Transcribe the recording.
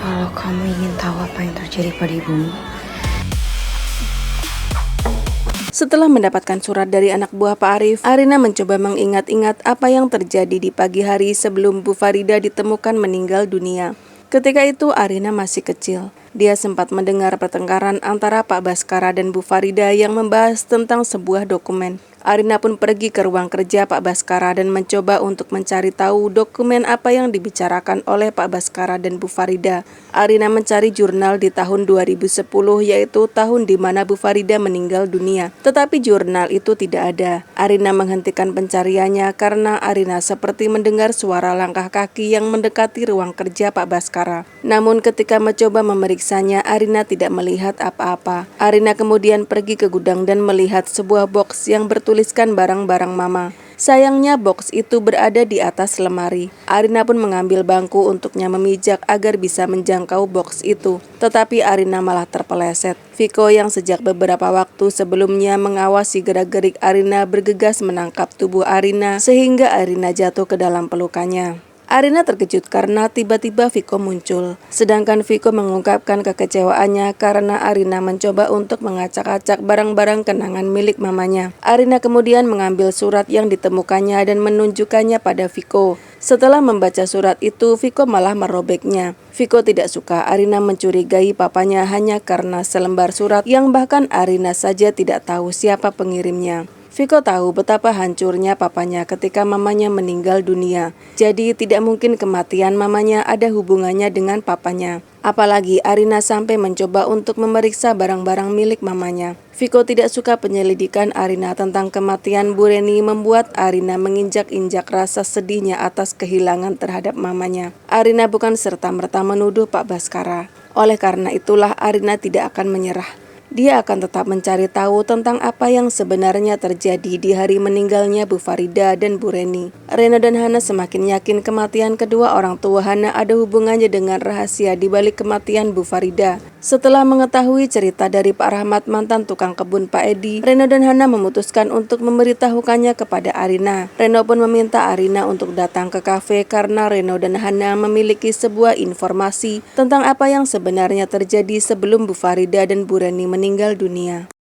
Kalau kamu ingin tahu apa yang terjadi pada ibumu, Setelah mendapatkan surat dari anak buah Pak Arif, Arina mencoba mengingat-ingat apa yang terjadi di pagi hari sebelum Bu Farida ditemukan meninggal dunia. Ketika itu Arina masih kecil. Dia sempat mendengar pertengkaran antara Pak Baskara dan Bu Farida yang membahas tentang sebuah dokumen. Arina pun pergi ke ruang kerja Pak Baskara dan mencoba untuk mencari tahu dokumen apa yang dibicarakan oleh Pak Baskara dan Bu Farida. Arina mencari jurnal di tahun 2010, yaitu tahun di mana Bu Farida meninggal dunia. Tetapi jurnal itu tidak ada. Arina menghentikan pencariannya karena Arina seperti mendengar suara langkah kaki yang mendekati ruang kerja Pak Baskara. Namun ketika mencoba memeriksanya, Arina tidak melihat apa-apa. Arina kemudian pergi ke gudang dan melihat sebuah box yang bertuliskan barang-barang mama. Sayangnya box itu berada di atas lemari. Arina pun mengambil bangku untuknya memijak agar bisa menjangkau box itu. Tetapi Arina malah terpeleset. Viko yang sejak beberapa waktu sebelumnya mengawasi gerak-gerik Arina bergegas menangkap tubuh Arina sehingga Arina jatuh ke dalam pelukannya. Arina terkejut karena tiba-tiba Viko muncul. Sedangkan Viko mengungkapkan kekecewaannya karena Arina mencoba untuk mengacak-acak barang-barang kenangan milik mamanya. Arina kemudian mengambil surat yang ditemukannya dan menunjukkannya pada Viko. Setelah membaca surat itu, Viko malah merobeknya. Viko tidak suka Arina mencurigai papanya hanya karena selembar surat yang bahkan Arina saja tidak tahu siapa pengirimnya. Viko tahu betapa hancurnya papanya ketika mamanya meninggal dunia. Jadi tidak mungkin kematian mamanya ada hubungannya dengan papanya. Apalagi Arina sampai mencoba untuk memeriksa barang-barang milik mamanya. Viko tidak suka penyelidikan Arina tentang kematian Bu Reni membuat Arina menginjak-injak rasa sedihnya atas kehilangan terhadap mamanya. Arina bukan serta-merta menuduh Pak Baskara. Oleh karena itulah Arina tidak akan menyerah. Dia akan tetap mencari tahu tentang apa yang sebenarnya terjadi di hari meninggalnya Bu Farida dan Bu Reni. Reno dan Hana semakin yakin kematian kedua orang tua Hana ada hubungannya dengan rahasia di balik kematian Bu Farida. Setelah mengetahui cerita dari Pak Rahmat, mantan tukang kebun Pak Edi, Reno dan Hana memutuskan untuk memberitahukannya kepada Arina. Reno pun meminta Arina untuk datang ke kafe karena Reno dan Hana memiliki sebuah informasi tentang apa yang sebenarnya terjadi sebelum Bu Farida dan Bu Reni meninggal dunia.